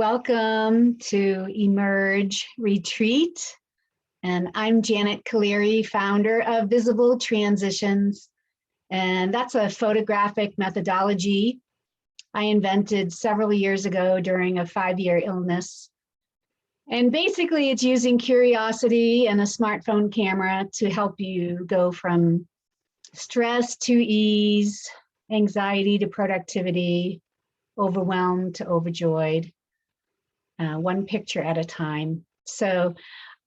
Welcome to Emerge Retreat. And I'm Janet Caleri, founder of Visible Transitions. And that's a photographic methodology I invented several years ago during a 5-year illness. And basically it's using curiosity and a smartphone camera to help you go from stress to ease, anxiety to productivity, overwhelmed to overjoyed. One picture at a time. So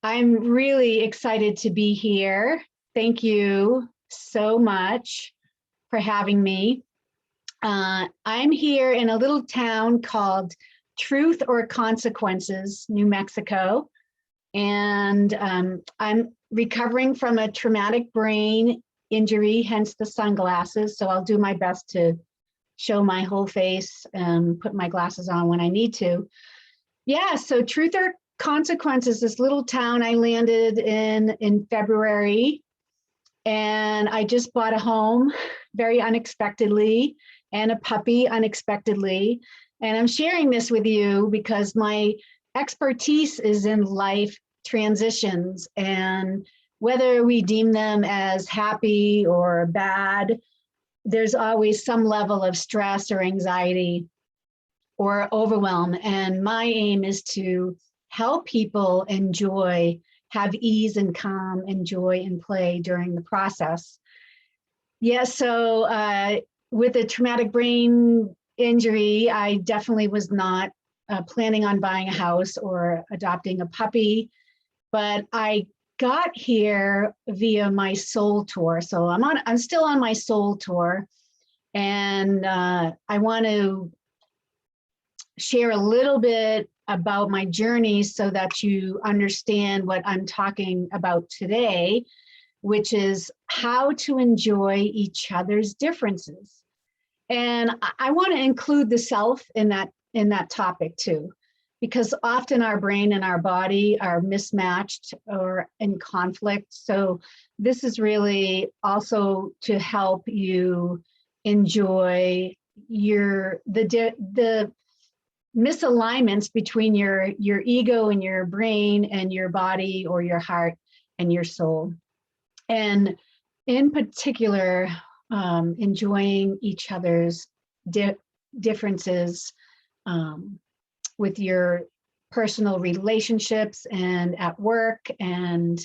I'm really excited to be here. Thank you so much for having me. I'm here in a little town called Truth or Consequences, New Mexico. And I'm recovering from a traumatic brain injury, hence the sunglasses. So I'll do my best to show my whole face and put my glasses on when I need to. Yeah, so Truth or Consequences, this little town I landed in February, and I just bought a home very unexpectedly and a puppy unexpectedly. And I'm sharing this with you because my expertise is in life transitions, and whether we deem them as happy or bad, there's always some level of stress or anxiety or overwhelm. And my aim is to help people enjoy, have ease and calm and joy and play during the process. Yeah, so with a traumatic brain injury, I definitely was not planning on buying a house or adopting a puppy, but I got here via my soul tour. So I'm still on my soul tour, and I want to share a little bit about my journey so that you understand what I'm talking about today, which is how to enjoy each other's differences. And I want to include the self in that topic too, because often our brain and our body are mismatched or in conflict. So this is really also to help you enjoy the misalignments between your ego and your brain and your body or your heart and your soul. And in particular, enjoying each other's differences with your personal relationships and at work and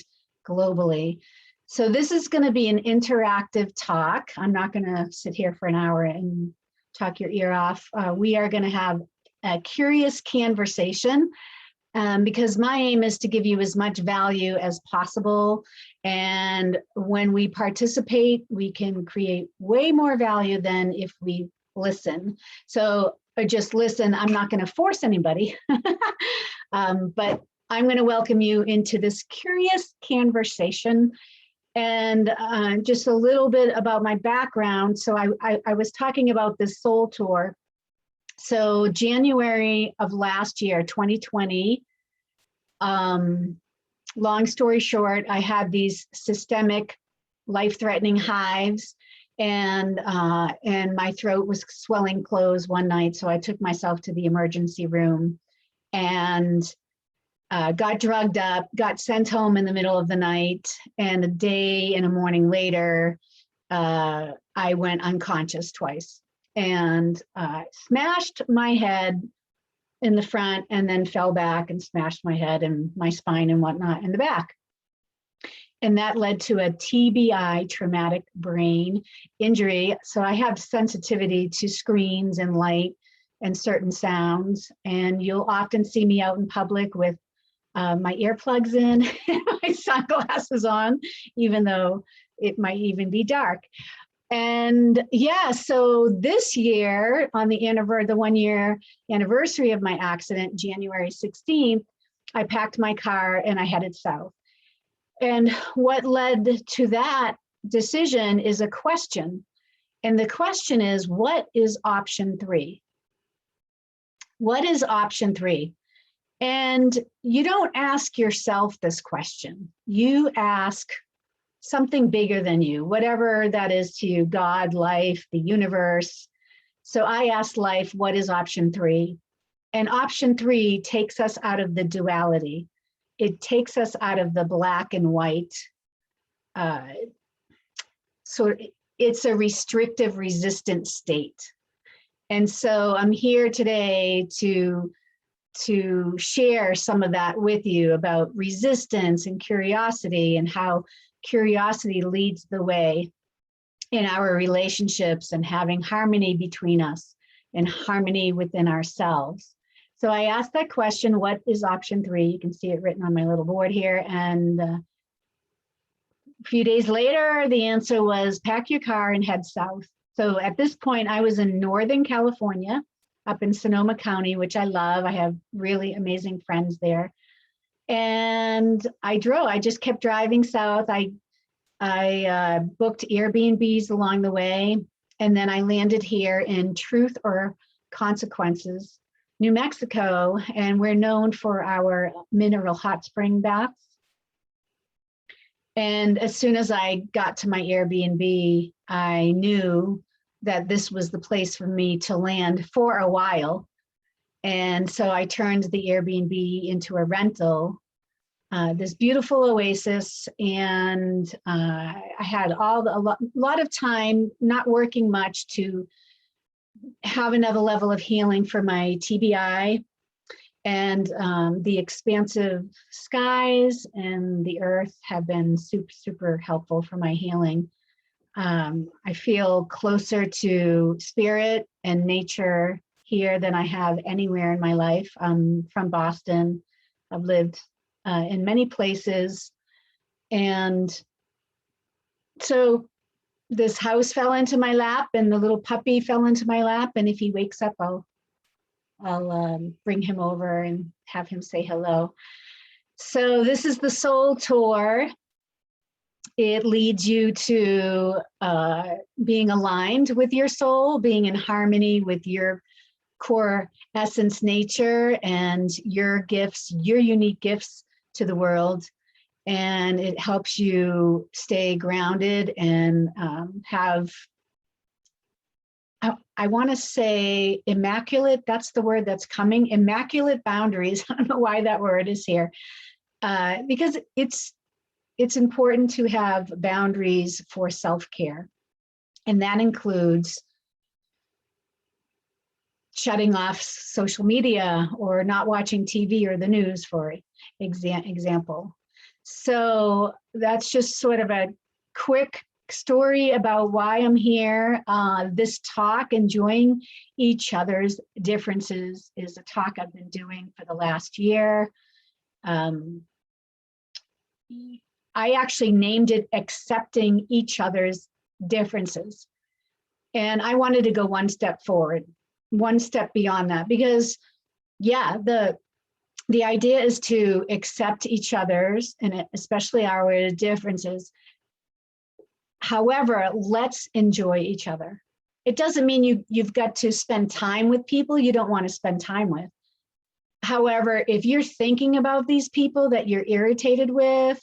globally. So this is going to be an interactive talk. I'm not going to sit here for an hour and talk your ear off. We are going to have a curious conversation because my aim is to give you as much value as possible. And when we participate, we can create way more value than if we listen. So just listen. I'm not going to force anybody, but I'm going to welcome you into this curious conversation. And just a little bit about my background. So I was talking about this soul tour. So January of last year, 2020, long story short, I had these systemic life-threatening hives, and my throat was swelling closed one night. So I took myself to the emergency room and got drugged up, got sent home in the middle of the night, and a day and a morning later, I went unconscious twice and smashed my head in the front and then fell back and smashed my head and my spine and whatnot in the back. And that led to a TBI, traumatic brain injury. So I have sensitivity to screens and light and certain sounds. And you'll often see me out in public with my earplugs in and my sunglasses on, even though it might even be dark. And yeah, so this year on the 1-year anniversary of my accident, January 16th, I packed my car and I headed south. And what led to that decision is a question. And the question is, what is option 3? What is option 3? And you don't ask yourself this question. You ask something bigger than you, whatever that is to you, God, life, the universe. So I asked life, what is option 3? And option 3 takes us out of the duality. It takes us out of the black and white. So it's a restrictive, resistant state. And so I'm here today to share some of that with you about resistance and curiosity, and how curiosity leads the way in our relationships, and having harmony between us and harmony within ourselves. So I asked that question, what is option 3? You can see it written on my little board here. And a few days later, the answer was pack your car and head south. So at this point, I was in Northern California, up in Sonoma County, which I love. I have really amazing friends there. And I drove, I just kept driving south. I booked Airbnbs along the way. And then I landed here in Truth or Consequences, New Mexico. And we're known for our mineral hot spring baths. And as soon as I got to my Airbnb, I knew that this was the place for me to land for a while. And so I turned the Airbnb into a rental, this beautiful oasis. And I had a lot of time, not working much, to have another level of healing for my TBI. And the expansive skies and the earth have been super, super helpful for my healing. I feel closer to spirit and nature here than I have anywhere in my life. I'm from Boston. I've lived in many places. And so this house fell into my lap, and the little puppy fell into my lap. And if he wakes up, I'll bring him over and have him say hello. So this is the soul tour. It leads you to being aligned with your soul, being in harmony with your core essence nature and your gifts, your unique gifts to the world. And it helps you stay grounded and have, I want to say immaculate, that's the word that's coming, immaculate boundaries. I don't know why that word is here, because it's important to have boundaries for self-care. And that includes shutting off social media or not watching TV or the news, for example. So that's just sort of a quick story about why I'm here. This talk, Enjoying Each Other's Differences, is a talk I've been doing for the last year. I actually named it Accepting Each Other's Differences. And I wanted to go one step forward, one step beyond that, because yeah, the idea is to accept each other's, and especially our differences. However, let's enjoy each other. It doesn't mean you've got to spend time with people you don't want to spend time with. However, if you're thinking about these people that you're irritated with,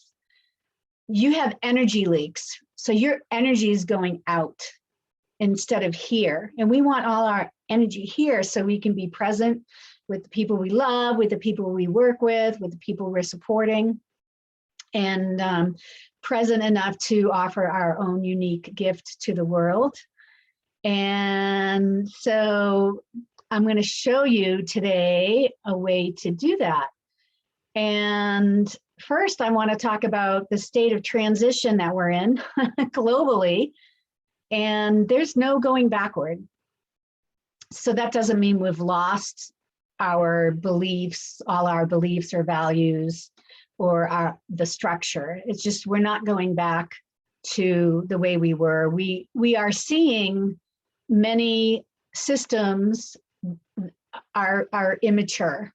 you have energy leaks. So your energy is going out instead of here. And we want all our energy here so we can be present with the people we love, with the people we work with the people we're supporting, and present enough to offer our own unique gift to the world. And so I'm going to show you today a way to do that. And first, I want to talk about the state of transition that we're in globally. And there's no going backward. So that doesn't mean we've lost our beliefs, all our beliefs or values, or the structure. It's just we're not going back to the way we were. We are seeing many systems are immature.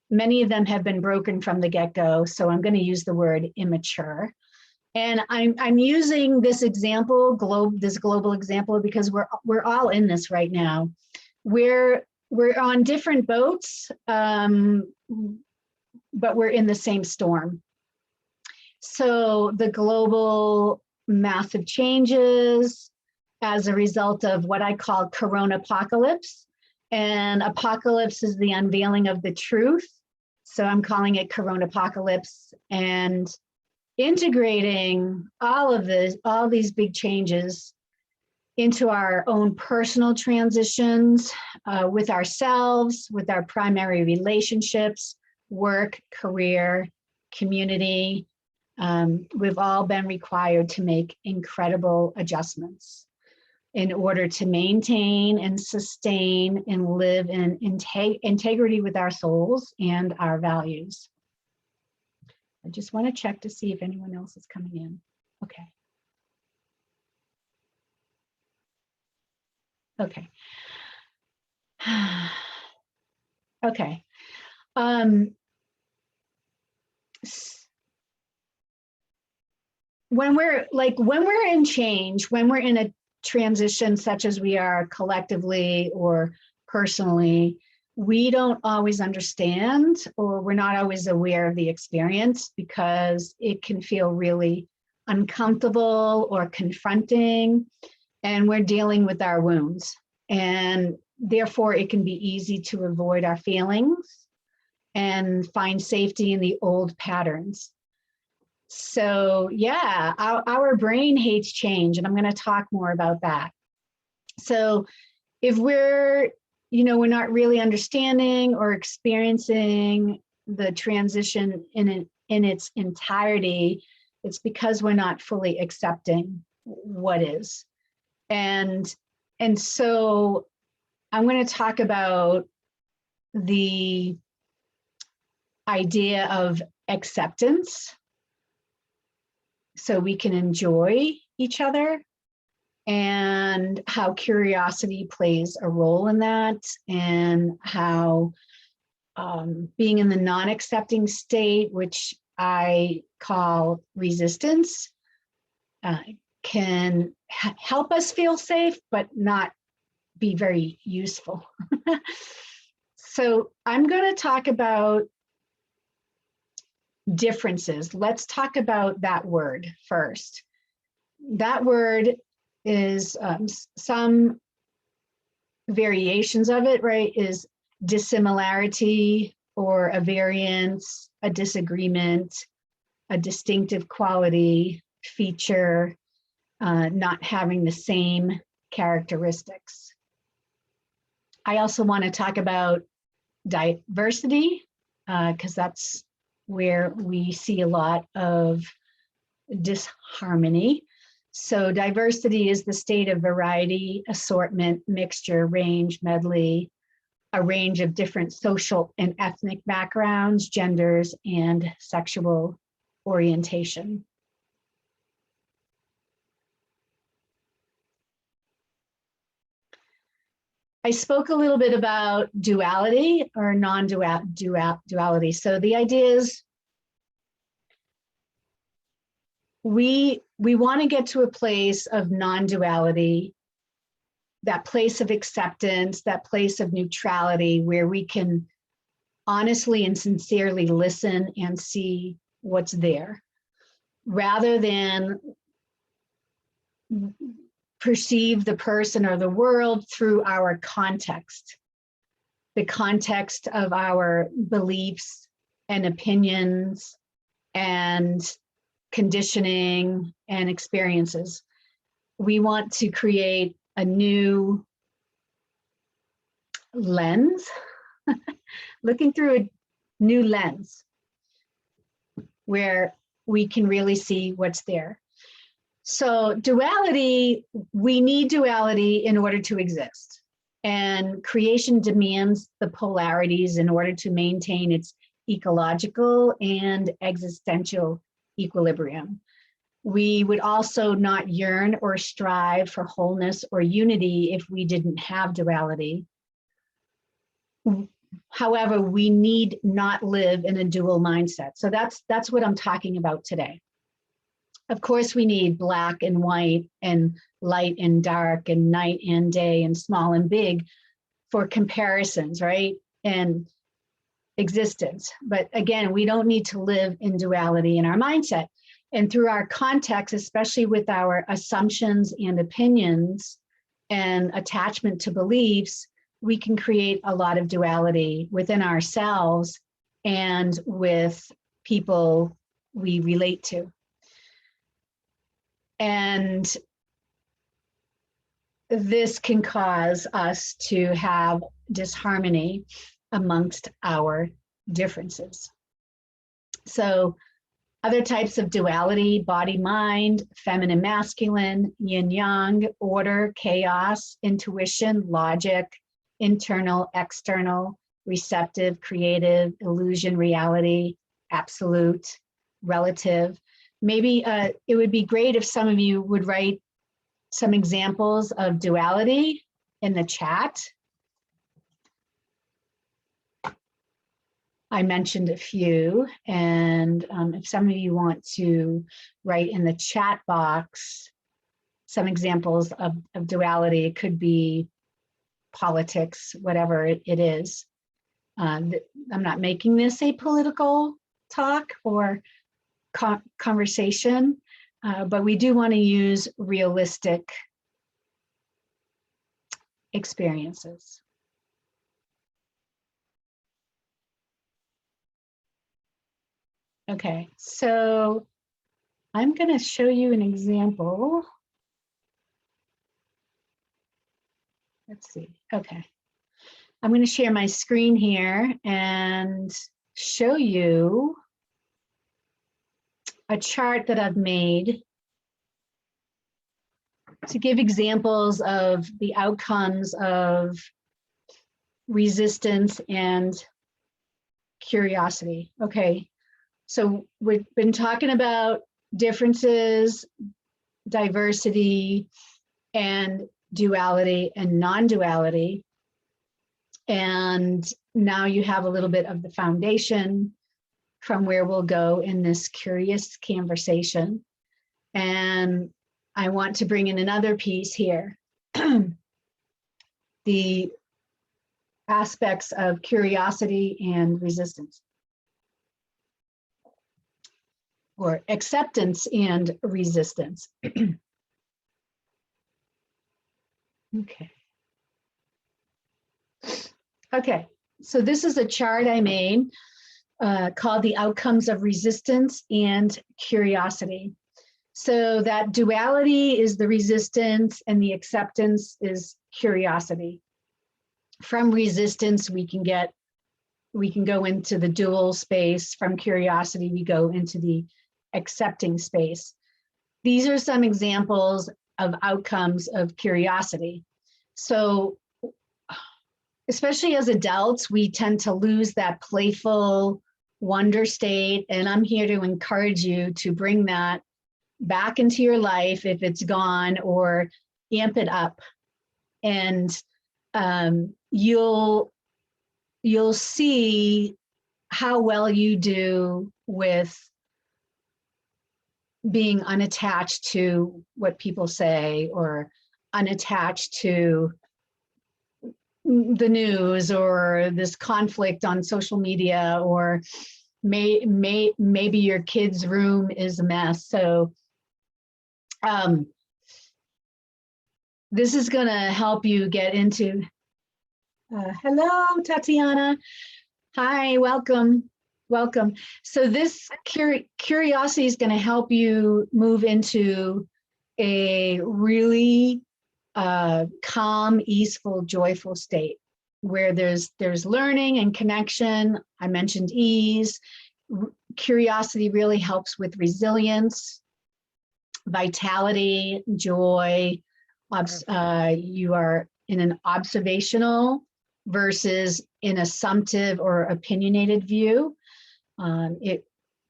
Many of them have been broken from the get-go, so I'm going to use the word immature. And I'm using this example, this global example, because we're all in this right now. We're on different boats, but we're in the same storm. So the global massive changes as a result of what I call corona apocalypse. And apocalypse is the unveiling of the truth. So I'm calling it Corona Apocalypse, and integrating all these big changes into our own personal transitions with ourselves, with our primary relationships, work, career, community. We've all been required to make incredible adjustments in order to maintain and sustain and live in integrity with our souls and our values. I just want to check to see if anyone else is coming in. Okay. Okay. Okay. When we're in change, when we're in a transition such as we are collectively or personally, we don't always understand, or we're not always aware of the experience, because it can feel really uncomfortable or confronting, and we're dealing with our wounds. And therefore, it can be easy to avoid our feelings and find safety in the old patterns. So yeah, our brain hates change, and I'm going to talk more about that. So if we're not really understanding or experiencing the transition in its entirety, it's because we're not fully accepting what is. And so I'm going to talk about the idea of acceptance, so we can enjoy each other, and how curiosity plays a role in that, and how being in the non-accepting state, which I call resistance, can help us feel safe, but not be very useful. So I'm going to talk about differences. Let's talk about that word first. That word is some variations of it, right? Is dissimilarity, or a variance, a disagreement, a distinctive quality, feature, not having the same characteristics. I also want to talk about diversity, because that's where we see a lot of disharmony. So diversity is the state of variety, assortment, mixture, range, medley, a range of different social and ethnic backgrounds, genders, and sexual orientation. I spoke a little bit about duality or non-duality. So the idea is we want to get to a place of non-duality, that place of acceptance, that place of neutrality, where we can honestly and sincerely listen and see what's there, rather than perceive the person or the world through our context, the context of our beliefs and opinions and conditioning and experiences. We want to create a new lens, looking through a new lens where we can really see what's there. So duality, we need duality in order to exist. And creation demands the polarities in order to maintain its ecological and existential equilibrium. We would also not yearn or strive for wholeness or unity if we didn't have duality. However, we need not live in a dual mindset. So that's what I'm talking about today. Of course, we need black and white and light and dark and night and day and small and big for comparisons, right? And existence. But again, we don't need to live in duality in our mindset. And through our context, especially with our assumptions and opinions and attachment to beliefs, we can create a lot of duality within ourselves and with people we relate to. And this can cause us to have disharmony amongst our differences. So other types of duality: body, mind, feminine, masculine, yin, yang, order, chaos, intuition, logic, internal, external, receptive, creative, illusion, reality, absolute, relative. Maybe it would be great if some of you would write some examples of duality in the chat. I mentioned a few, and if some of you want to write in the chat box some examples of duality, it could be politics, whatever it is. I'm not making this a political talk or conversation, but we do want to use realistic experiences. Okay, so I'm going to show you an example. Let's see. Okay, I'm going to share my screen here and show you a chart that I've made to give examples of the outcomes of resistance and curiosity. Okay, so we've been talking about differences, diversity, and duality and non-duality. And now you have a little bit of the foundation from where we'll go in this curious conversation. And I want to bring in another piece here. The aspects of curiosity and resistance, or acceptance and resistance. Okay. Okay, so this is a chart I made called the outcomes of resistance and curiosity. So that duality is the resistance and the acceptance is curiosity. From resistance, we can go into the dual space. From curiosity, we go into the accepting space. These are some examples of outcomes of curiosity. So especially as adults, we tend to lose that playful wonder state. And I'm here to encourage you to bring that back into your life if it's gone, or amp it up. And you'll see how well you do with being unattached to what people say, or unattached to the news, or this conflict on social media, or maybe your kid's room is a mess. So this is going to help you get into, hello, Tatiana. Hi, welcome. Welcome. So this curiosity is going to help you move into a really calm, easeful, joyful state where there's learning and connection. I mentioned ease. Curiosity really helps with resilience, vitality, joy. You are in an observational versus an assumptive or opinionated view. It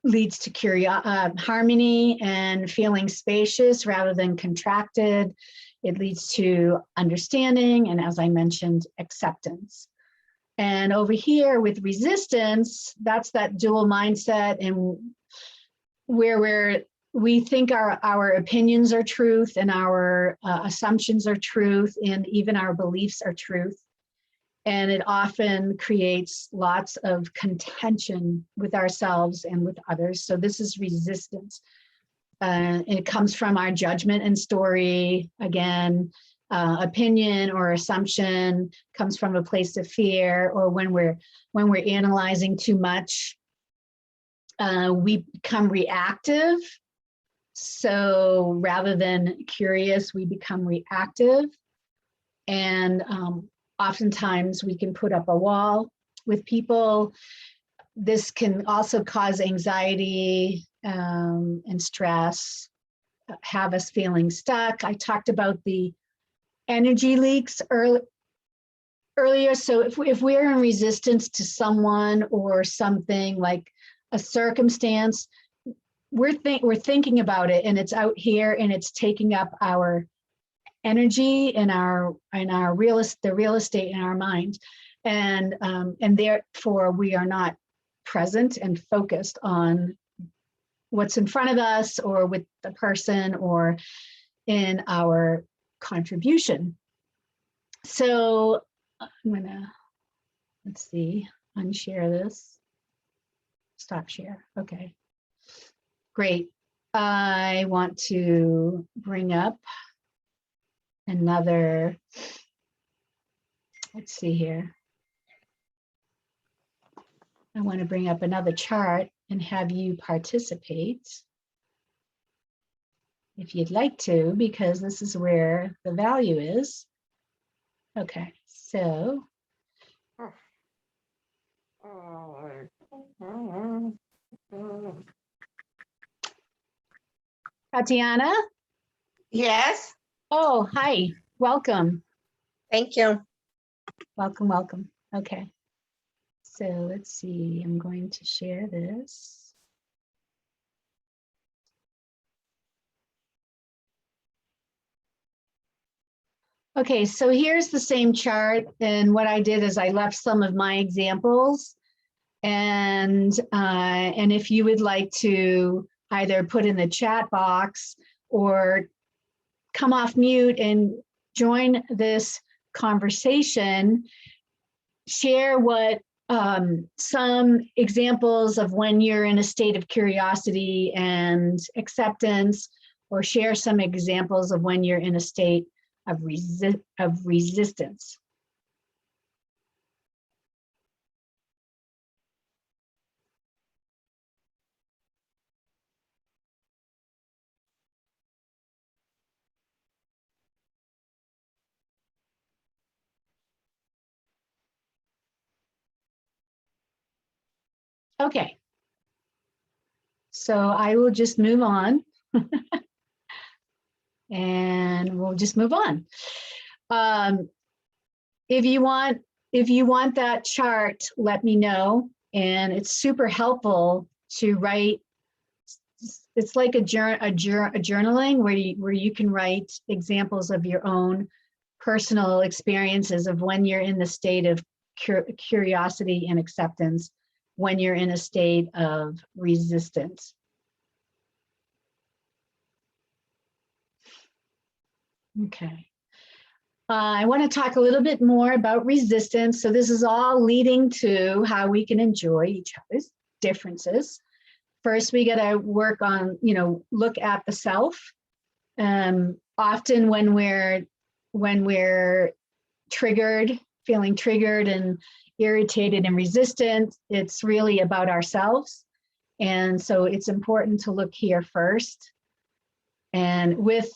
leads to harmony and feeling spacious rather than contracted. It leads to understanding, and as I mentioned, acceptance. And over here with resistance, that's that dual mindset, and where we think our opinions are truth, and our assumptions are truth, and even our beliefs are truth. And it often creates lots of contention with ourselves and with others. So this is resistance. And it comes from our judgment and story. Again, opinion or assumption comes from a place of fear, or when we're analyzing too much, we become reactive. So rather than curious, we become reactive. And oftentimes we can put up a wall with people. This can also cause anxiety and stress, have us feeling stuck. I talked about the energy leaks earlier. So if we're in resistance to someone or something, like a circumstance, we're thinking about it, and it's out here, and it's taking up our energy and the real estate in our mind, and therefore we are not present and focused on what's in front of us, or with the person, or in our contribution. So I'm gonna, let's see, unshare this, stop share. Okay, great. I want to bring up another, let's see here. I want to bring up another chart and have you participate if you'd like to, because this is where the value is. Okay, so. Tatiana? Yes. Oh, hi, welcome. Thank you. Welcome, welcome. Okay, so let's see, I'm going to share this. Okay, so here's the same chart, and what I did is I left some of my examples, and if you would like to either put in the chat box or come off mute and join this conversation, share what some examples of when you're in a state of curiosity and acceptance, or share some examples of when you're in a state of resistance. Okay, so I will just move on. And we'll just move on. If you want that chart, let me know. And it's super helpful to write. It's like a journaling where you can write examples of your own personal experiences of when you're in the state of curiosity and acceptance, when you're in a state of resistance. Okay. I want to talk a little bit more about resistance. So this is all leading to how we can enjoy each other's differences. First, we got to work on, look at the self. Often when we're triggered, feeling triggered and irritated and resistant, it's really about ourselves. And so it's important to look here first, and with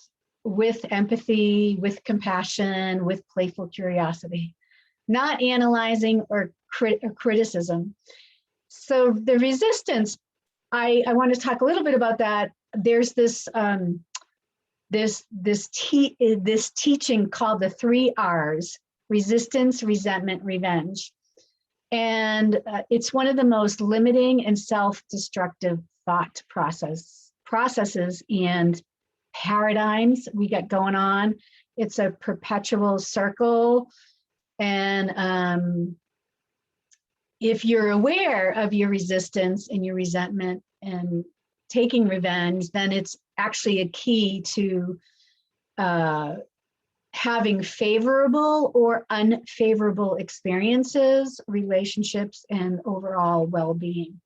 empathy, with compassion, with playful curiosity, not analyzing or criticism. So the resistance, I want to talk a little bit about that. There's this teaching called the 3 R's: resistance, resentment, revenge. And it's one of the most limiting and self-destructive thought processes and paradigms we got going on. It's a perpetual circle. And if you're aware of your resistance and your resentment and taking revenge, then it's actually a key to having favorable or unfavorable experiences, relationships, and overall well-being.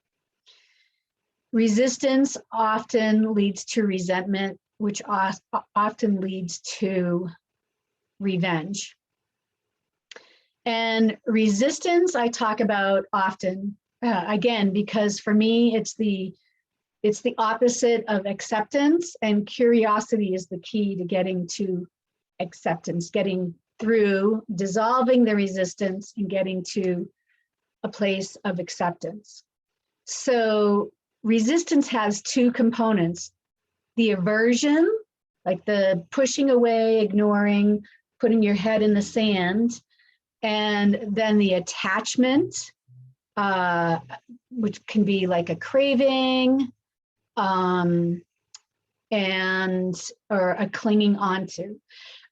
Resistance often leads to resentment, which often leads to revenge. And resistance I talk about often, again, because for me, it's the opposite of acceptance, and curiosity is the key to getting to acceptance, getting through, dissolving the resistance and getting to a place of acceptance. So resistance has two components: the aversion, like the pushing away, ignoring, putting your head in the sand, and then the attachment, which can be like a craving, or a clinging onto.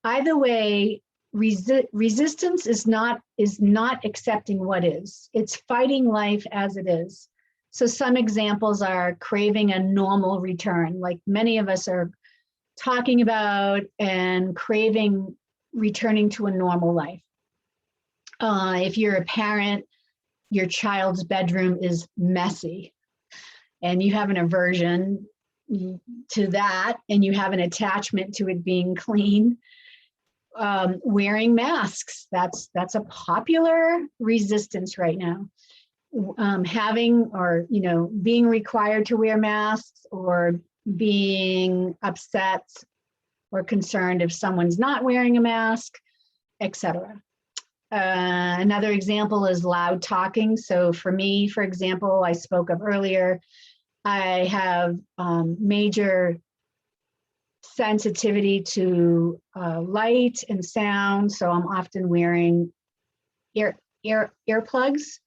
Either way, resistance is not accepting what is. It's fighting life as it is. So some examples are craving a normal return, like many of us are talking about, and craving returning to a normal life. If you're a parent, your child's bedroom is messy and you have an aversion to that, and you have an attachment to it being clean. Wearing masks, that's a popular resistance right now. Having, or being required to wear masks, or being upset or concerned if someone's not wearing a mask, etc. Another example is loud talking. So for me, for example, I spoke of earlier, I have major sensitivity to light and sound, so I'm often wearing earplugs.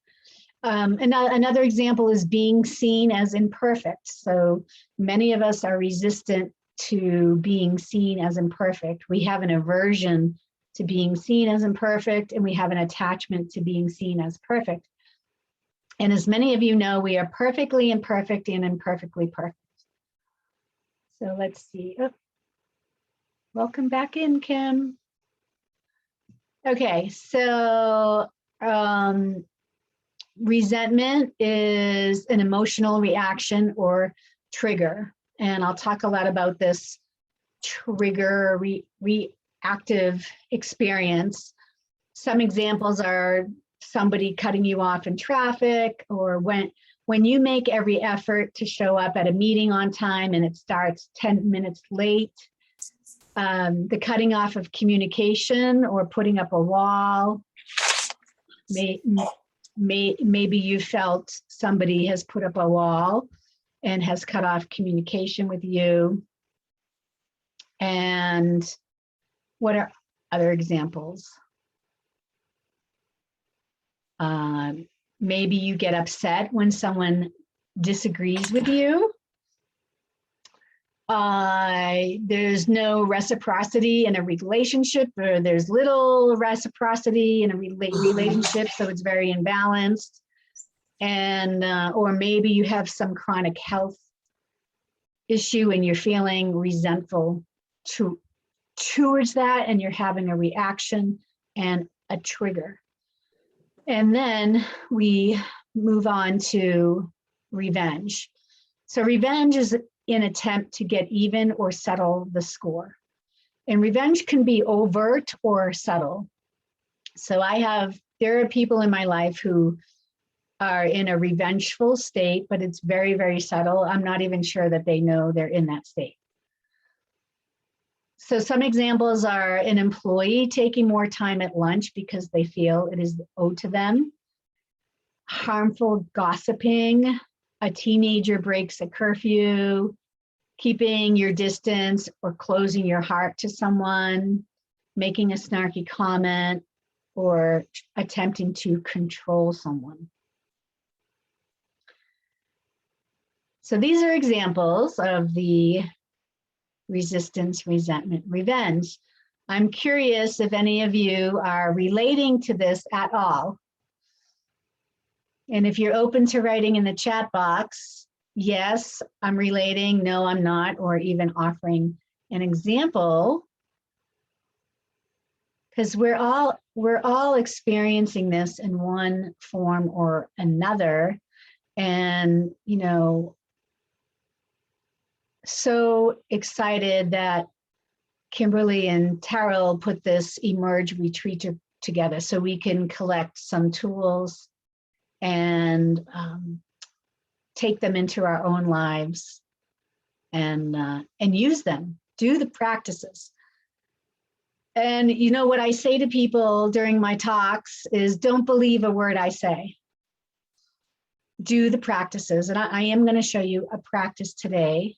Another example is being seen as imperfect. So many of us are resistant to being seen as imperfect. We have an aversion to being seen as imperfect, and we have an attachment to being seen as perfect. And as many of you know, we are perfectly imperfect and imperfectly perfect. So let's see. Oh, welcome back in, Kim. Okay, so resentment is an emotional reaction or trigger. And I'll talk a lot about this trigger reactive experience. Some examples are somebody cutting you off in traffic, or when you make every effort to show up at a meeting on time and it starts 10 minutes late. The cutting off of communication or putting up a wall. Maybe you felt somebody has put up a wall and has cut off communication with you. And what are other examples? Maybe you get upset when someone disagrees with you. There's no reciprocity in a relationship, or there's little reciprocity in a relationship, so it's very imbalanced. And or maybe you have some chronic health issue and you're feeling resentful towards that, and you're having a reaction and a trigger. And then we move on to revenge. So revenge is an attempt to get even or settle the score. And revenge can be overt or subtle. So there are people in my life who are in a revengeful state, but it's very, very subtle. I'm not even sure that they know they're in that state. So some examples are an employee taking more time at lunch because they feel it is owed to them. Harmful gossiping, a teenager breaks a curfew, keeping your distance or closing your heart to someone, making a snarky comment, or attempting to control someone. So these are examples of the resistance, resentment, revenge. I'm curious if any of you are relating to this at all. And if you're open to writing in the chat box, yes, I'm relating, no, I'm not, or even offering an example, because we're all experiencing this in one form or another. And, so excited that Kimberly and Terrell put this Emerge retreat together so we can collect some tools and take them into our own lives and use them, do the practices. And you know what I say to people during my talks is, don't believe a word I say. Do the practices. And I am going to show you a practice today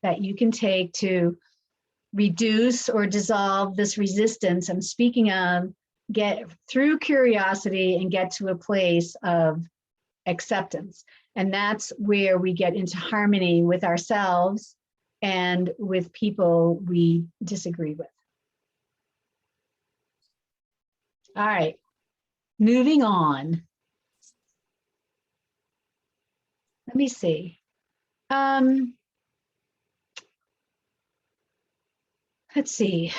that you can take to reduce or dissolve this resistance I'm speaking of, get through curiosity and get to a place of acceptance. And that's where we get into harmony with ourselves and with people we disagree with. All right, moving on. Let me see. Let's see.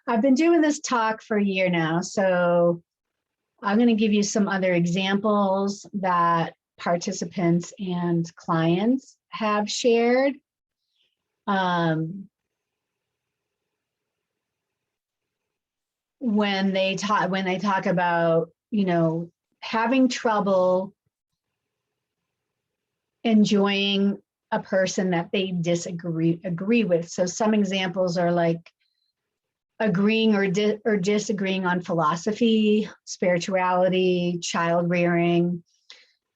I've been doing this talk for a year now, so I'm going to give you some other examples that participants and clients have shared. When they talk about, you know, having trouble enjoying a person that they agree with. So some examples are like agreeing or disagreeing on philosophy, spirituality, child rearing,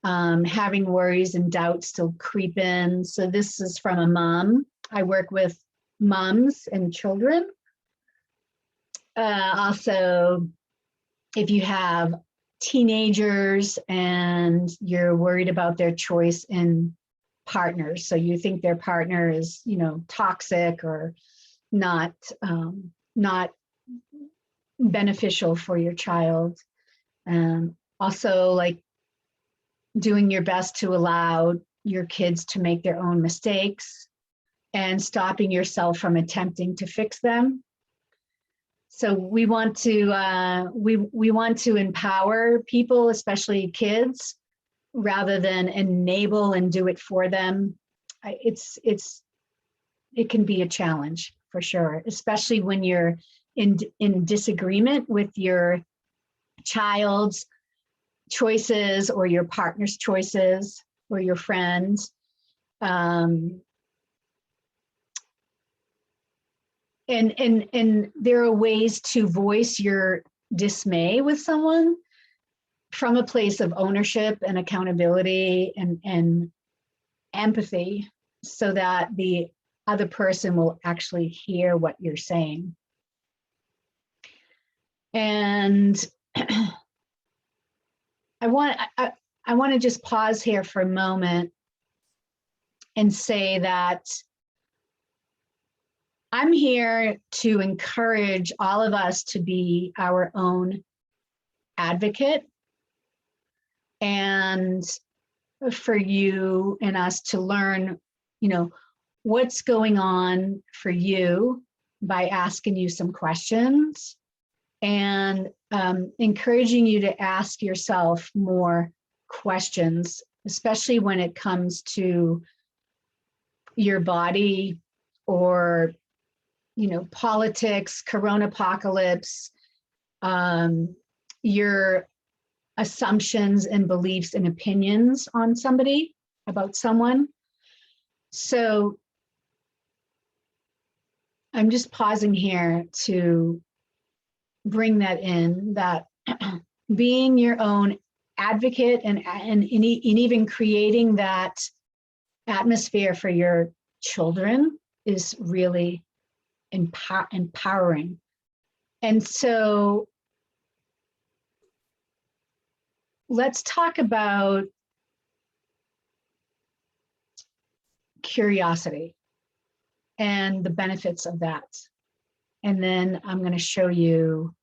having worries and doubts still creep in. So this is from a mom. I work with moms and children. Also, if you have teenagers and you're worried about their choice in partners, so you think their partner is, you know, toxic or not beneficial for your child. Also, like doing your best to allow your kids to make their own mistakes and stopping yourself from attempting to fix them. So we want to we want to empower people, especially kids, rather than enable and do it for them. It can be a challenge for sure, especially when you're in disagreement with your child's choices or your partner's choices or your friends. And there are ways to voice your dismay with someone from a place of ownership and accountability and empathy, so that the other person will actually hear what you're saying. And I want to just pause here for a moment and say that I'm here to encourage all of us to be our own advocate, and for you and us to learn, you know, what's going on for you by asking you some questions and encouraging you to ask yourself more questions, especially when it comes to your body or, you know, politics, corona apocalypse, your assumptions and beliefs and opinions on somebody, about someone. So I'm just pausing here to bring that in, that being your own advocate and even creating that atmosphere for your children is really empowering. And so let's talk about curiosity and the benefits of that. And then I'm going to show you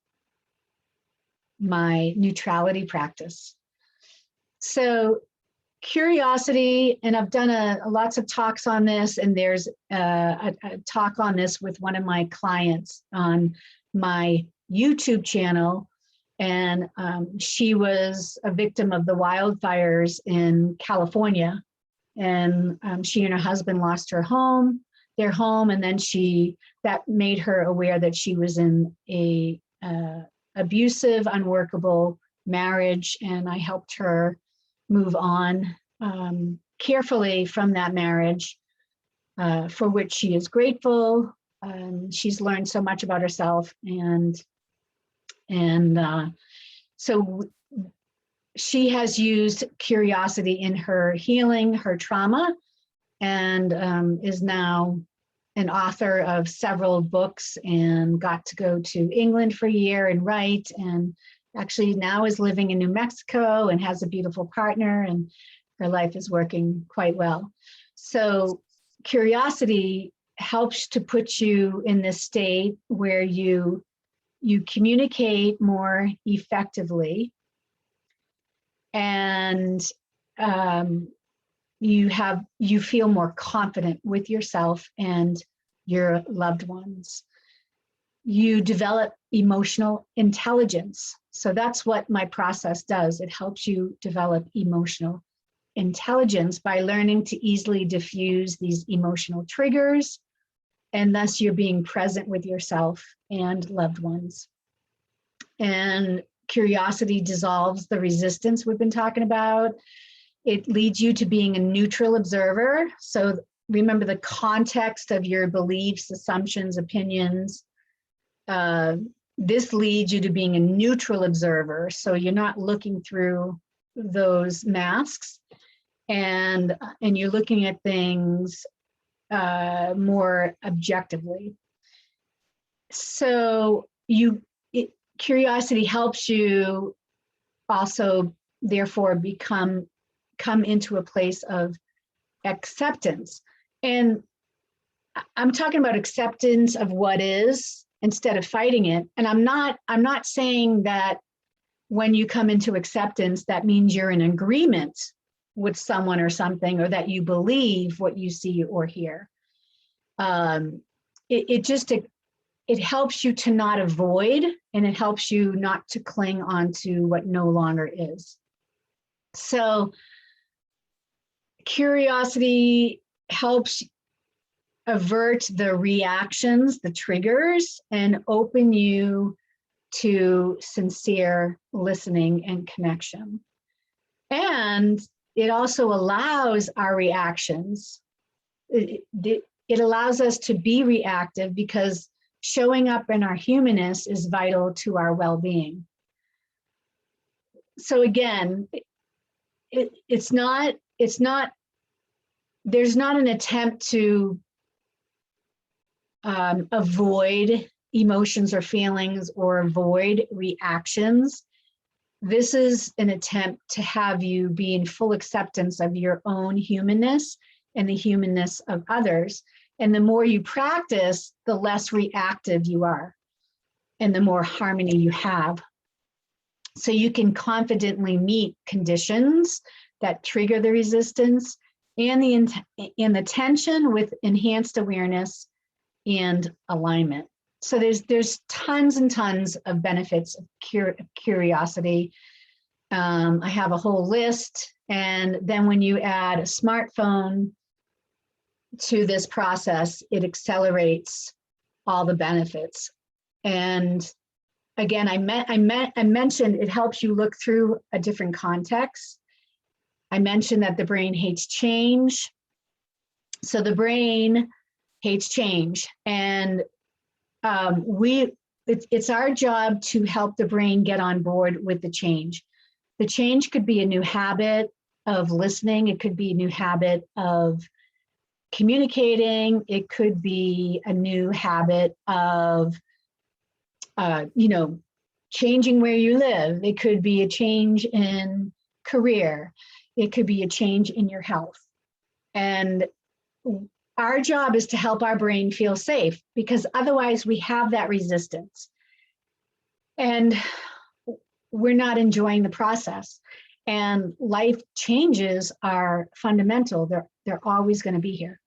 my neutrality practice. So curiosity, and I've done lots of talks on this, and there's a talk on this with one of my clients on my YouTube channel. And she was a victim of the wildfires in California. And she and her husband lost her home. their home, and then that made her aware that she was in a abusive, unworkable marriage, and I helped her move on carefully from that marriage, for which she is grateful. She's learned so much about herself, and so she has used curiosity in her healing, her trauma, and is now an author of several books, and got to go to England for a year and write, and actually now is living in New Mexico and has a beautiful partner, and her life is working quite well. So curiosity helps to put you in this state where you communicate more effectively, and you feel more confident with yourself and your loved ones. You develop emotional intelligence. So that's what my process does. It helps you develop emotional intelligence by learning to easily diffuse these emotional triggers, and thus you're being present with yourself and loved ones. And curiosity dissolves the resistance we've been talking about. It leads you to being a neutral observer. So remember the context of your beliefs, assumptions, opinions. This leads you to being a neutral observer. So you're not looking through those masks, and you're looking at things more objectively. So curiosity helps you also, therefore, come into a place of acceptance. And I'm talking about acceptance of what is instead of fighting it. And I'm not saying that when you come into acceptance, that means you're in agreement with someone or something, or that you believe what you see or hear. It helps you to not avoid, and it helps you not to cling on to what no longer is. So curiosity helps avert the reactions, the triggers, and open you to sincere listening and connection. And it also allows our reactions. It allows us to be reactive, because showing up in our humanness is vital to our well-being. So again, there's not an attempt to avoid emotions or feelings or avoid reactions. This is an attempt to have you be in full acceptance of your own humanness and the humanness of others. And the more you practice, the less reactive you are, and the more harmony you have. So you can confidently meet conditions that trigger the resistance and the tension with enhanced awareness and alignment. So there's tons and tons of benefits of curiosity. I have a whole list, and then when you add a smartphone to this process, it accelerates all the benefits. And again, I mentioned it helps you look through a different context. I mentioned that the brain hates change. So the brain hates change, and it's our job to help the brain get on board with the change. The change could be a new habit of listening. It could be a new habit of communicating. It could be a new habit of, changing where you live. It could be a change in career. It could be a change in your health. And our job is to help our brain feel safe, because otherwise we have that resistance. And we're not enjoying the process. And life changes are fundamental. They're always going to be here.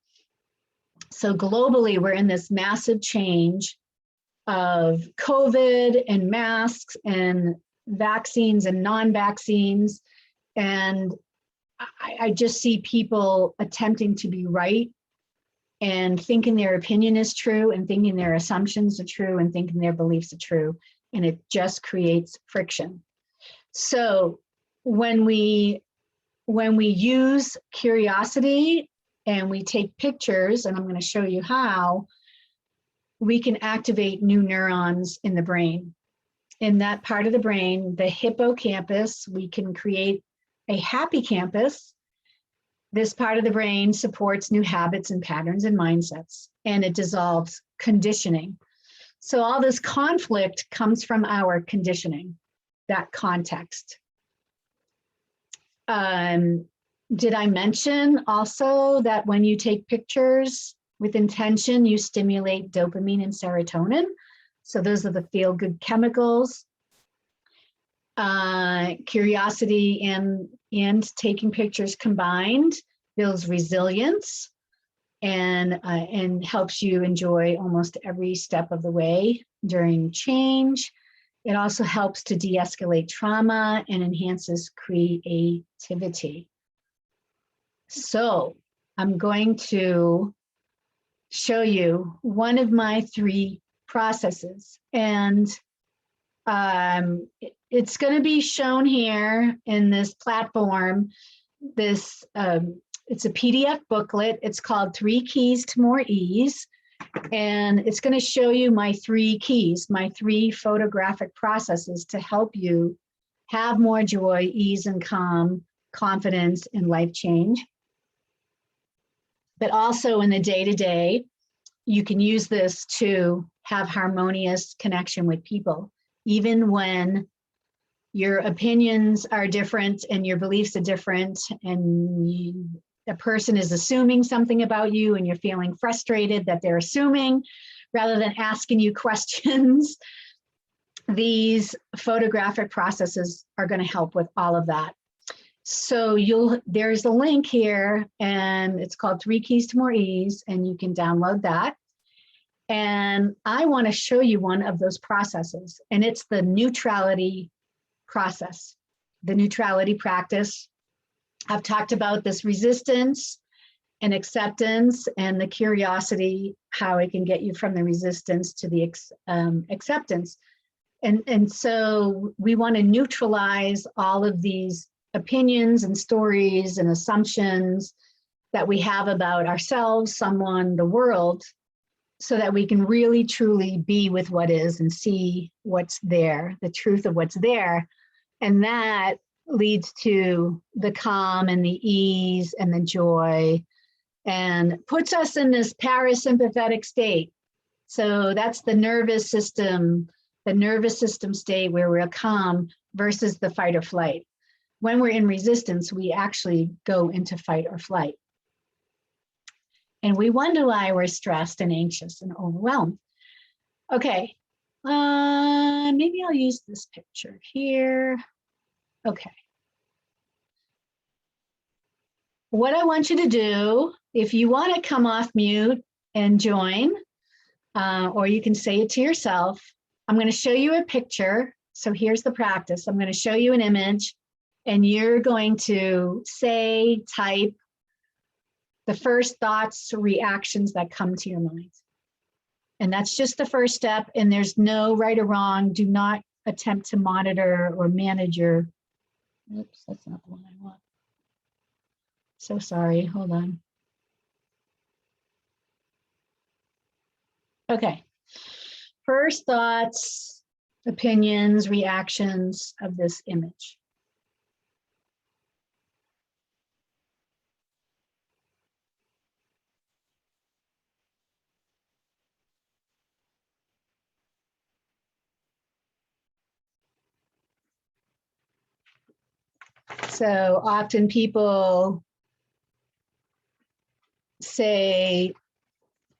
So globally, we're in this massive change of COVID and masks and vaccines and non-vaccines. And I just see people attempting to be right and thinking their opinion is true and thinking their assumptions are true and thinking their beliefs are true. And it just creates friction. So when we use curiosity and we take pictures, and I'm going to show you how, we can activate new neurons in the brain. In that part of the brain, the hippocampus, we can create a happy campus. This part of the brain supports new habits and patterns and mindsets, and it dissolves conditioning. So all this conflict comes from our conditioning, that context. Did I mention also that when you take pictures with intention, you stimulate dopamine and serotonin? So those are the feel-good chemicals. Curiosity and taking pictures combined builds resilience and helps you enjoy almost every step of the way during change. It also helps to de-escalate trauma and enhances creativity. So I'm going to show you one of my 3 processes, and it's going to be shown here in this platform. This it's a PDF booklet. It's called 3 Keys to More Ease, and it's going to show you my 3 keys, my 3 photographic processes to help you have more joy, ease, and calm, confidence, and life change. But also in the day-to-day, you can use this to have harmonious connection with people, even when your opinions are different and your beliefs are different, and a person is assuming something about you and you're feeling frustrated that they're assuming rather than asking you questions. These photographic processes are going to help with all of that. So there's a link here, and it's called 3 Keys to More Ease, and you can download that. And I want to show you one of those processes, and it's the neutrality process, the neutrality practice. I've talked about this resistance and acceptance and the curiosity, how it can get you from the resistance to the acceptance. And so we want to neutralize all of these opinions and stories and assumptions that we have about ourselves, someone, the world, so that we can really truly be with what is and see what's there, the truth of what's there. And that leads to the calm and the ease and the joy, and puts us in this parasympathetic state. So that's the nervous system state where we're calm versus the fight or flight. When we're in resistance, we actually go into fight or flight. And we wonder why we're stressed and anxious and overwhelmed. Okay, maybe I'll use this picture here. Okay. What I want you to do, if you want to come off mute and join, or you can say it to yourself, I'm going to show you a picture. So here's the practice. I'm going to show you an image, and you're going to say, type the first thoughts, reactions that come to your mind. And that's just the first step, and there's no right or wrong. Do not attempt to monitor or manage your, oops, that's not the one I want. So sorry, hold on. Okay, first thoughts, opinions, reactions of this image. So often people say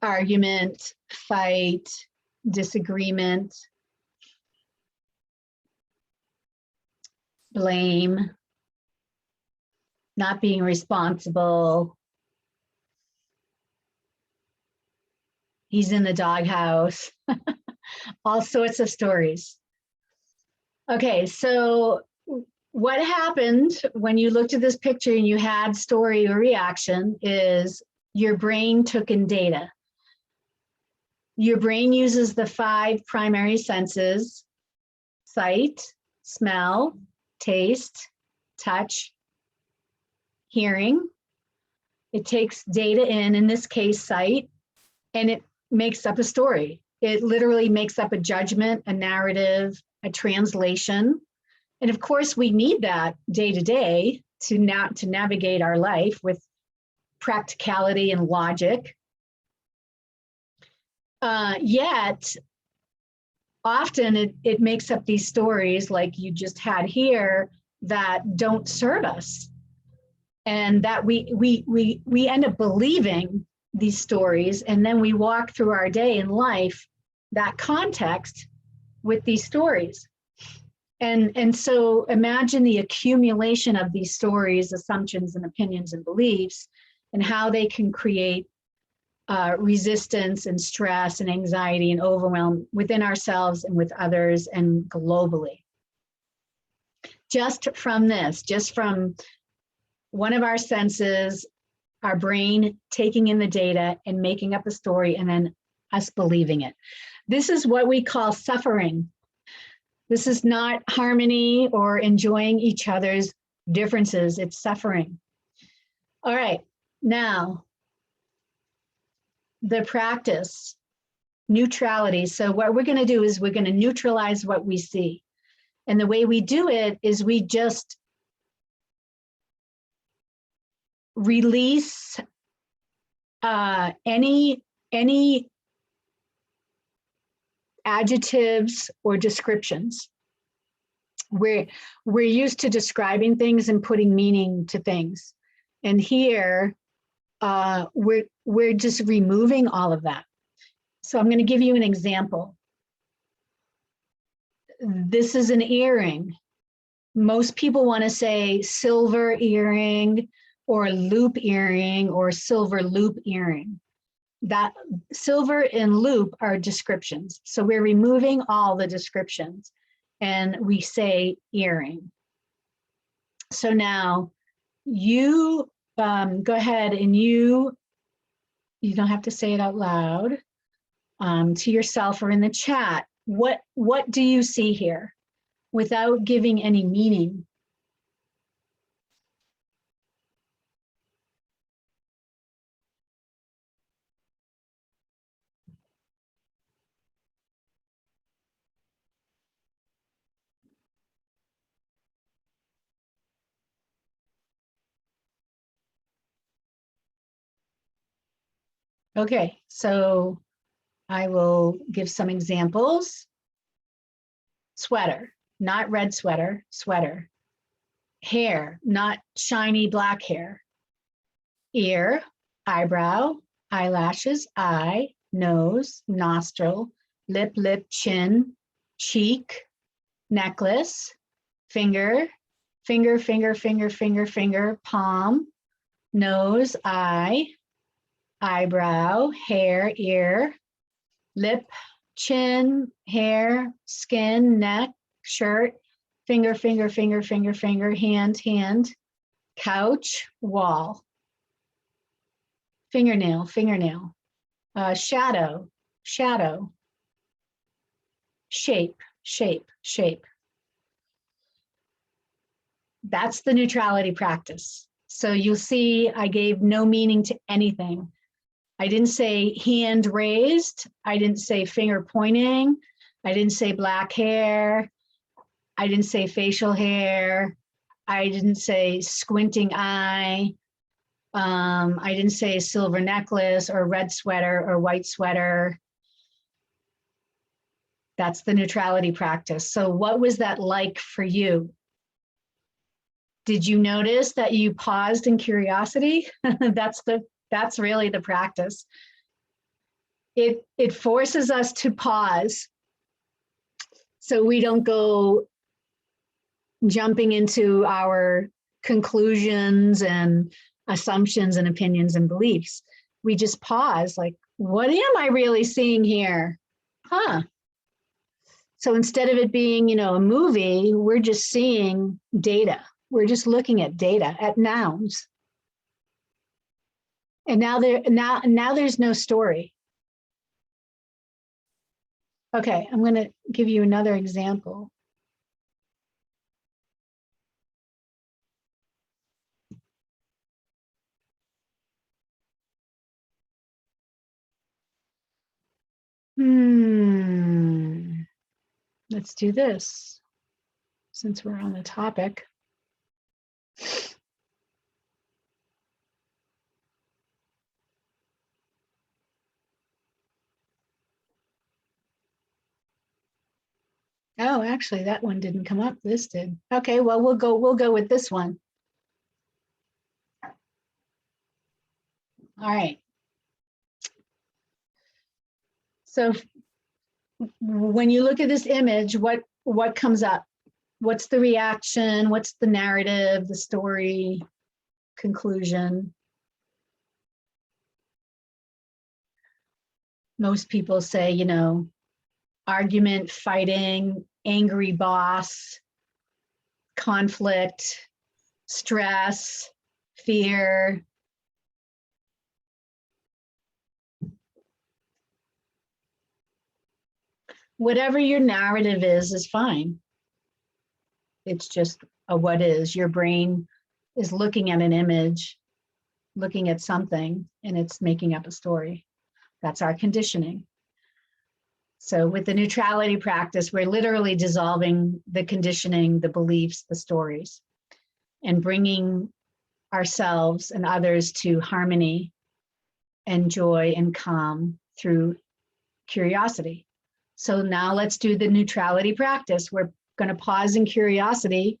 argument, fight, disagreement, blame, not being responsible. He's in the doghouse. All sorts of stories. Okay, so what happened when you looked at this picture and you had story or reaction is your brain took in data. Your brain uses the 5 primary senses: sight, smell, taste, touch, hearing. It takes data in this case, sight, and it makes up a story. It literally makes up a judgment, a narrative, a translation. And of course, we need that day to day to navigate our life with practicality and logic. Yet, often it makes up these stories like you just had here that don't serve us. And that we end up believing these stories, and then we walk through our day in life, that context with these stories. And so imagine the accumulation of these stories, assumptions, and opinions and beliefs, and how they can create resistance and stress and anxiety and overwhelm within ourselves and with others and globally. Just from this, just from one of our senses, our brain taking in the data and making up a story, and then us believing it. This is what we call suffering. This is not harmony or enjoying each other's differences. It's suffering. All right, now, the practice, neutrality. So what we're going to do is we're going to neutralize what we see. And the way we do it is we just release any adjectives or descriptions. We're used to describing things and putting meaning to things. And here, we're just removing all of that. So I'm going to give you an example. This is an earring. Most people want to say silver earring or loop earring or silver loop earring. That silver and loop are descriptions. So we're removing all the descriptions and we say earring. So now you go ahead and you don't have to say it out loud to yourself or in the chat. What do you see here without giving any meaning? Okay, so I will give some examples. Sweater, not red sweater, sweater. Hair, not shiny black hair. Ear, eyebrow, eyelashes, eye, nose, nostril, lip, chin, cheek, necklace, finger, finger, palm, nose, eye, eyebrow, hair, ear, lip, chin, hair, skin, neck, shirt, finger, hand, couch, wall, fingernail, shadow, shape. That's the neutrality practice. So you'll see I gave no meaning to anything. I didn't say hand raised. I didn't say finger pointing. I didn't say black hair. I didn't say facial hair. I didn't say squinting eye. I didn't say silver necklace or red sweater or white sweater. That's the neutrality practice. So what was that like for you? Did you notice that you paused in curiosity? That's really the practice. It forces us to pause so we don't go jumping into our conclusions and assumptions and opinions and beliefs. We just pause, like, what am I really seeing here? So instead of it being, a movie, we're just seeing data. We're just looking at data, at nouns. And now there's no story. Okay, I'm going to give you another example. Let's do this since we're on the topic. Oh, actually, that one didn't come up. This did. Okay, well, we'll go with this one. All right. So when you look at this image, what comes up? What's the reaction? What's the narrative, the story, conclusion? Most people say, you know, argument, fighting, angry boss, conflict, stress, fear. Whatever your narrative is fine. It's just a what is. Your brain is looking at an image, looking at something, and it's making up a story. That's our conditioning. So with the neutrality practice, we're literally dissolving the conditioning, the beliefs, the stories, and bringing ourselves and others to harmony and joy and calm through curiosity. So now let's do the neutrality practice. We're going to pause in curiosity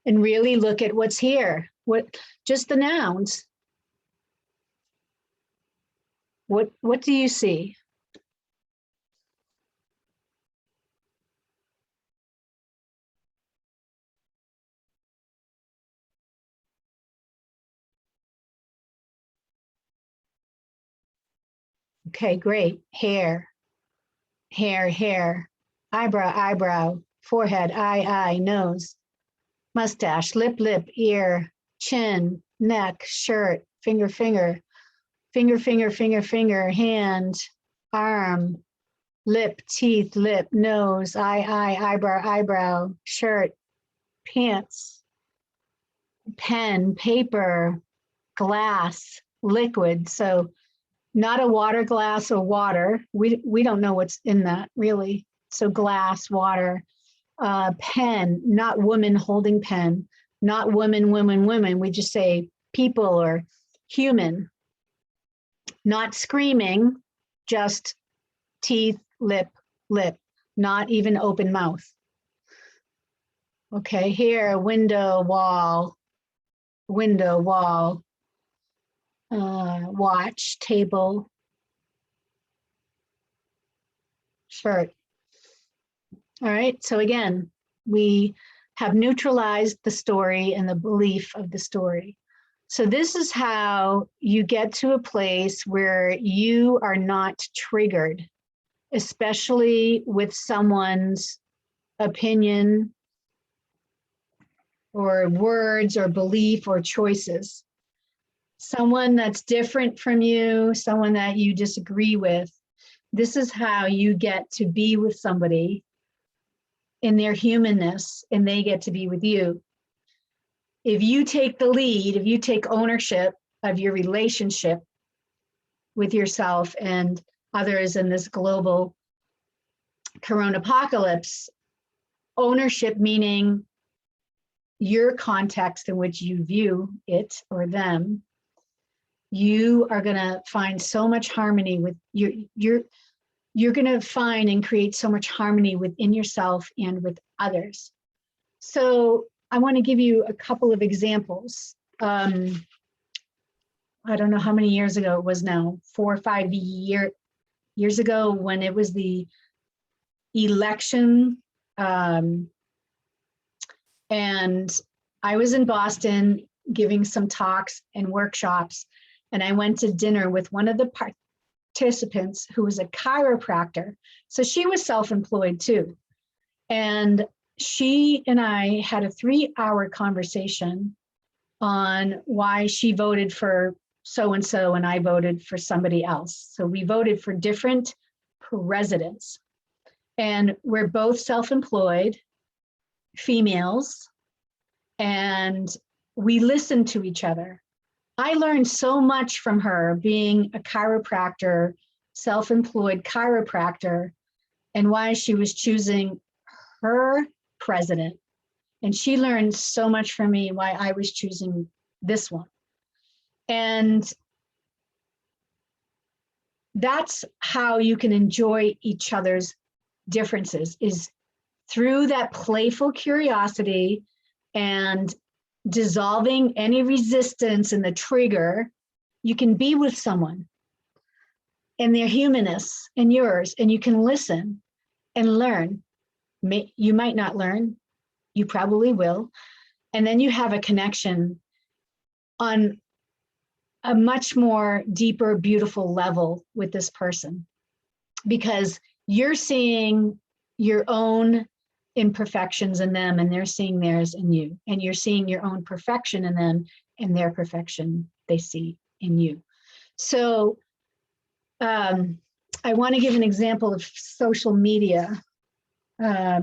and really look at what's here. Just the nouns. What do you see? Okay, great. Hair, eyebrow, forehead, eye, nose, mustache, lip, ear, chin, neck, shirt, finger, hand, arm, lip, teeth, nose, eye, eyebrow, shirt, pants, pen, paper, glass, liquid. So not a water glass or water. We don't know what's in that really. So glass, water, pen, not woman holding pen, not women. We just say people or human. Not screaming, just teeth, lip, not even open mouth. Okay, here, window, wall, watch, table, shirt. All right, so again, we have neutralized the story and the belief of the story. So this is how you get to a place where you are not triggered, especially with someone's opinion or words or belief or choices. Someone that's different from you, someone that you disagree with. This is how you get to be with somebody in their humanness and they get to be with you. If you take the lead, if you take ownership of your relationship with yourself and others in this global corona apocalypse, ownership meaning your context in which you view it or them, you are going to find so much harmony with you're going to find and create so much harmony within yourself and with others. So I want to give you a couple of examples. I don't know how many years ago it was now, 4 or 5 years ago when it was the election. And I was in Boston giving some talks and workshops, and I went to dinner with one of the participants who was a chiropractor. So she was self-employed too. And she and I had a 3-hour conversation on why she voted for so-and-so and I voted for somebody else. So we voted for different presidents. And we're both self-employed females, and we listen to each other. I learned so much from her being a chiropractor, self-employed chiropractor, and why she was choosing her president. And she learned so much from me why I was choosing this one. And that's how you can enjoy each other's differences, is through that playful curiosity and dissolving any resistance in the trigger. You can be with someone and their humanness and yours, and you can listen and learn. You might not learn, you probably will. And then you have a connection on a much more deeper, beautiful level with this person, because you're seeing your own imperfections in them and they're seeing theirs in you, and you're seeing your own perfection in them and their perfection they see in you. So I want to give an example of social media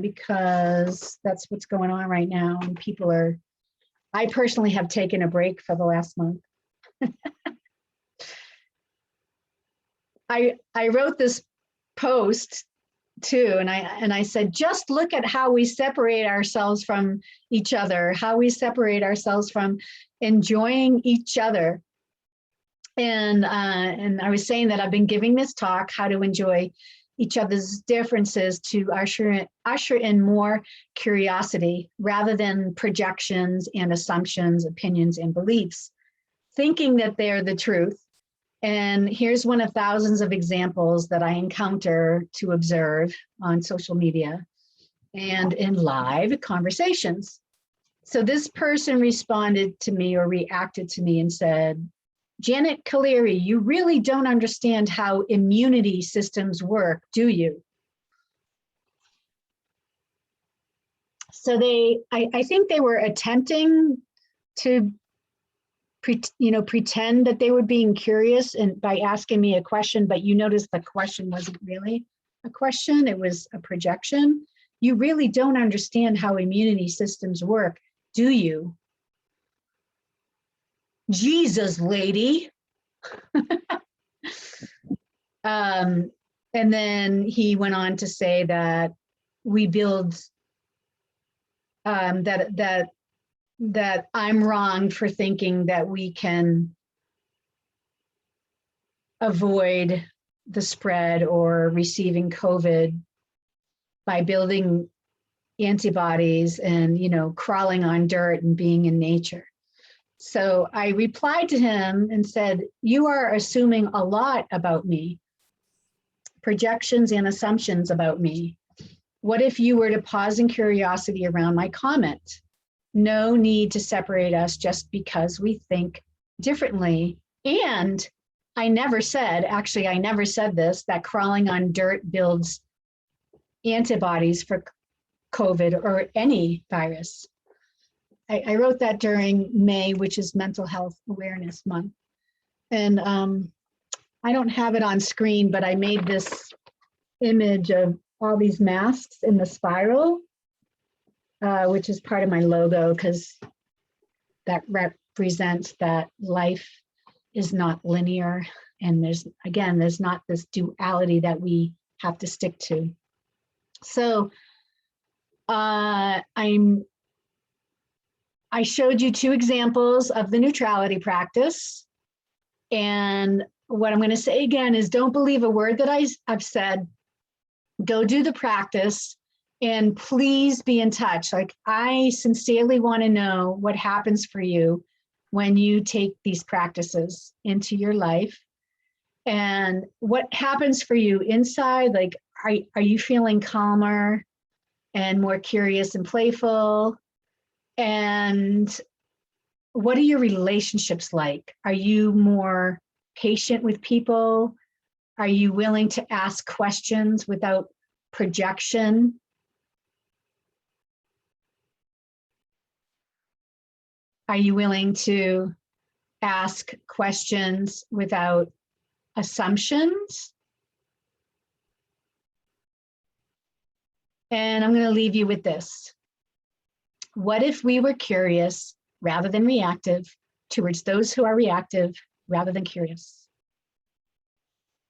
because that's what's going on right now, and people are, I personally have taken a break for the last month. I wrote this post too, and I said, just look at how we separate ourselves from each other, how we separate ourselves from enjoying each other. And I was saying that I've been giving this talk, how to enjoy each other's differences, to usher in more curiosity rather than projections and assumptions, opinions and beliefs, thinking that they're the truth. And here's one of thousands of examples that I encounter to observe on social media and in live conversations. So this person responded to me or reacted to me and said, Janet Kaleri, you really don't understand how immunity systems work, do you? So I think they were attempting to pretend that they were being curious and by asking me a question, but you notice the question wasn't really a question, it was a projection. You really don't understand how immunity systems work, do you? Jesus, lady. And then he went on to say that we build, that I'm wrong for thinking that we can avoid the spread or receiving COVID by building antibodies and, crawling on dirt and being in nature. So I replied to him and said, you are assuming a lot about me, projections and assumptions about me. What if you were to pause in curiosity around my comment? No need to separate us just because we think differently. And I never said this, that crawling on dirt builds antibodies for COVID or any virus. I wrote that during May, which is Mental Health Awareness Month. And I don't have it on screen, but I made this image of all these masks in the spiral, which is part of my logo, because that represents that life is not linear. And there's not this duality that we have to stick to. So I showed you two examples of the neutrality practice. And what I'm going to say again is, don't believe a word that I've said. Go do the practice and please be in touch. Like, I sincerely want to know what happens for you when you take these practices into your life, and what happens for you inside. Like, are you feeling calmer and more curious and playful? And what are your relationships like? Are you more patient with people? Are you willing to ask questions without projection? Are you willing to ask questions without assumptions. And I'm going to leave you with this. What if we were curious rather than reactive towards those who are reactive rather than curious?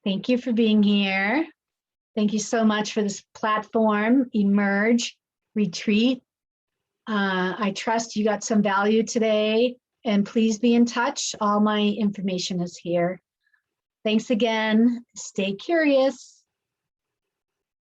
Thank you for being here. Thank you so much for this platform, Emerge, Retreat. I trust you got some value today, and please be in touch. All my information is here. Thanks again. Stay curious.